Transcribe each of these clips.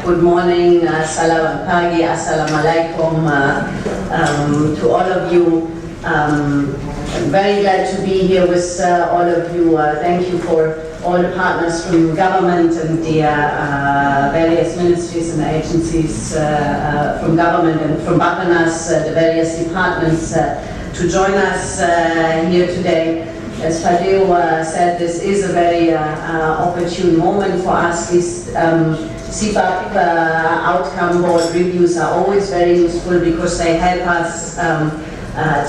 Good morning, salam pagi, assalamu alaikum to all of you. I'm very glad to be here with all of you. Thank you for all the partners from government and the various ministries and agencies from government and from Bapanas, the various departments to join us here today. As Fadil said, this is a very opportune moment for us. These CPAP outcome board reviews are always very useful because they help us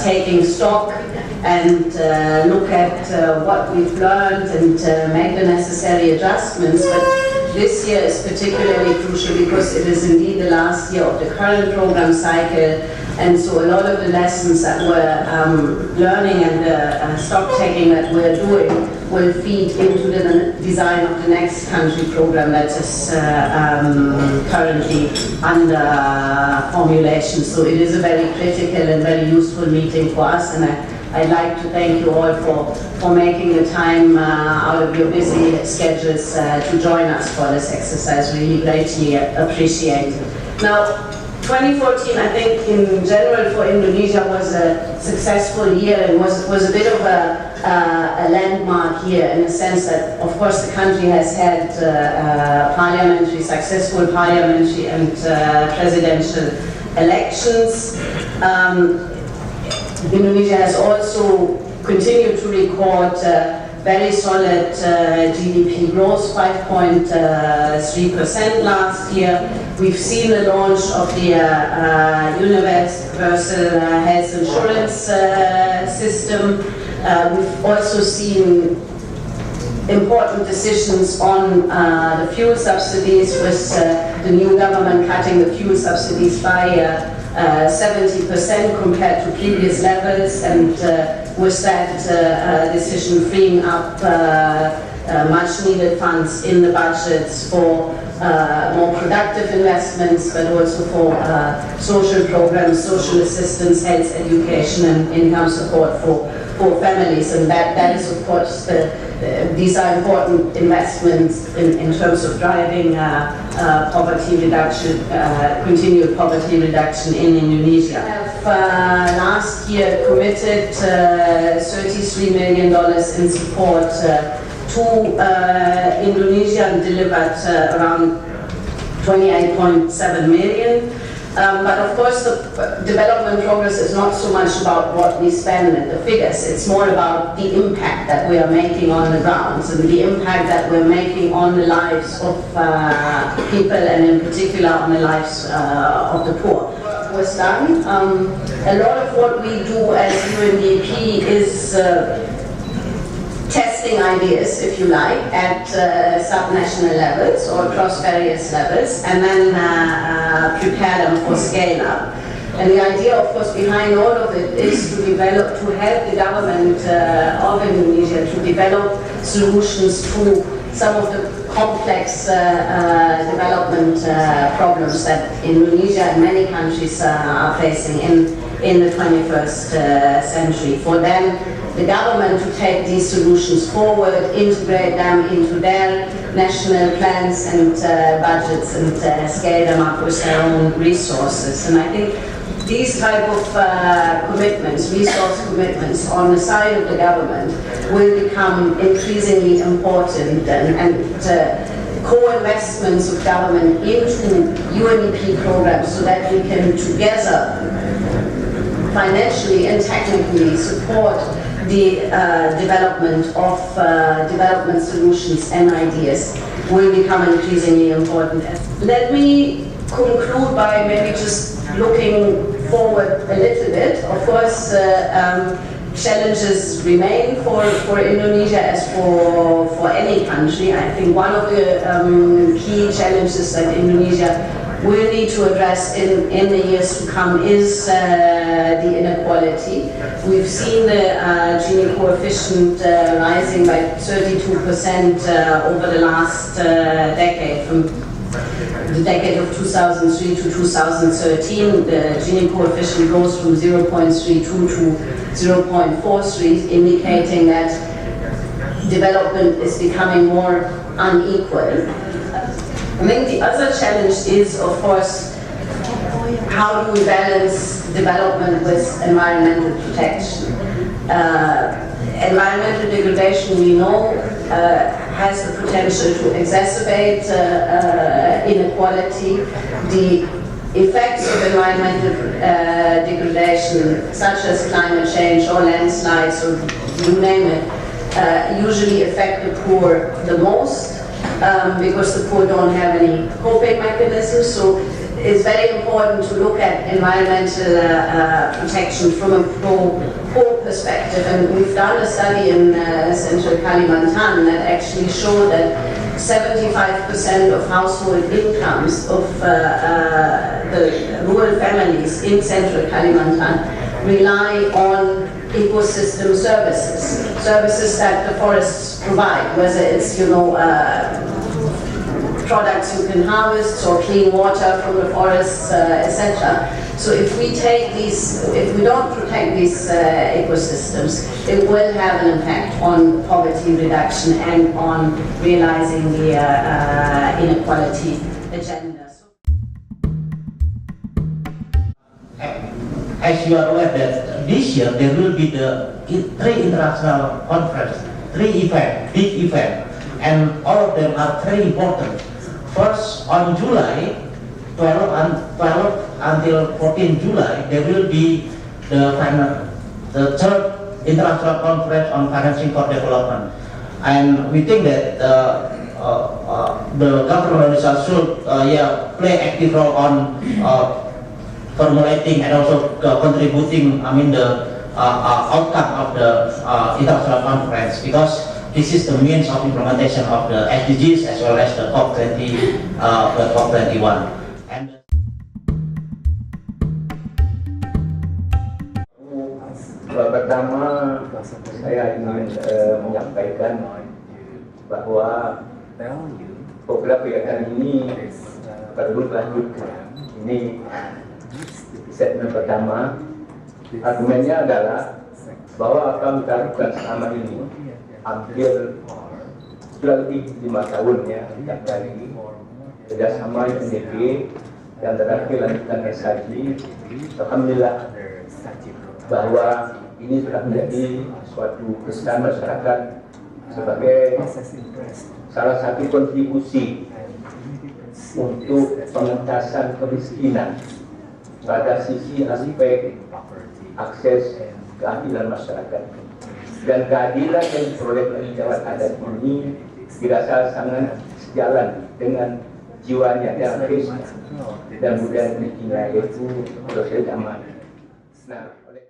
taking stock and look at what we've learned and make the necessary adjustments. But this year is particularly crucial because it is indeed the last year of the current program cycle, and so a lot of the lessons that we're learning and the stock taking that we're doing will feed into the design of the next country program that is currently under formulation. So it is a very critical and very useful meeting for us, and I'd like to thank you all for making the time out of your busy schedules to join us for this exercise. Really greatly appreciate it. Now, 2014, I think, in general for Indonesia was a successful year and was a bit of a landmark year in the sense that, of course, the country has had successful parliamentary and presidential elections. Indonesia has also continued to record very solid GDP growth, 5.3% last year. We've seen the launch of the universal health insurance system. We've also seen important decisions on the fuel subsidies, with the new government cutting the fuel subsidies by 70% compared to previous levels, and with that decision freeing up much needed funds in the budgets for more productive investments, but also for social programs, social assistance, health, education, and income support for families. And that is, of course, these are important investments in terms of driving poverty reduction, continued poverty reduction in Indonesia. We have last year committed $33 million in support to Indonesia and delivered around 28.7 million. But of course, the development progress is not so much about what we spend and the figures. It's more about the impact that we are making on the grounds and the impact that we're making on the lives of people, and in particular on the lives of the poor. Was done. A lot of what we do as UNDP is testing ideas, if you like, at subnational levels or across various levels, and then prepare them for scale-up. And the idea, of course, behind all of it is to help the government of Indonesia to develop solutions to some of the complex development problems that Indonesia and many countries are facing in the 21st century. For them, the government to take these solutions forward, integrate them into their national plans and budgets, and scale them up with their own resources. And I think these type of commitments, resource commitments on the side of the government will become increasingly important, and co-investments of government into UNDP programs so that we can together financially and technically support the development of development solutions and ideas will become increasingly important. Let me conclude by maybe just looking forward a little bit. Of course, challenges remain for Indonesia as for any country. I think one of the key challenges that Indonesia will need to address in the years to come is the inequality. We've seen the Gini coefficient rising by 32% over the last decade, from the decade of 2003 to 2013. The Gini coefficient goes from 0.32 to 0.43, indicating that development is becoming more unequal. I think the other challenge is, of course, how do we balance development with environmental protection? Environmental degradation, we know, has the potential to exacerbate inequality. The effects of environmental degradation, such as climate change or landslides or you name it, usually affect the poor the most because the poor don't have any coping mechanisms. So it's very important to look at environmental protection from a pro-poor perspective. And we've done a study in central Kalimantan that actually showed that 75% of household incomes of the rural families in central Kalimantan rely on ecosystem services that the forests provide, whether it's, products you can harvest or clean water from the forests, etc. So if we don't protect these ecosystems, it will have an impact on poverty reduction and on realizing the inequality agenda. As you are aware that this year there will be the three international conference, big event, and all of them are very important. First, on July 12 until 14 July, there will be the third international conference on financing for development, and we think that the government Indonesia should play active role on formulating and also contributing, the outcome of the international conference, because this is the means of implementation of the SDGs as well as the COP21. And pertama, saya ingin menyampaikan bahwa program kegiatan ini perlu dilanjutkan. Ini segmen pertama. Argumennya adalah bahwa apa yang kita lakukan selama ini hampir sudah lebih 5 tahun ya, setiap kali kerjasama UNDP dan terakhir lanjutan SHG. Alhamdulillah bahwa ini sudah menjadi suatu kesan masyarakat sebagai salah satu kontribusi untuk pengentasan kemiskinan pada sisi aspek akses keadilan masyarakat. Dan keadilan yang diperoleh oleh pejabat adat ini dirasa sangat sejalan dengan jiwanya dan dan budaya Filipina, yaitu sosial aman. Nah, oleh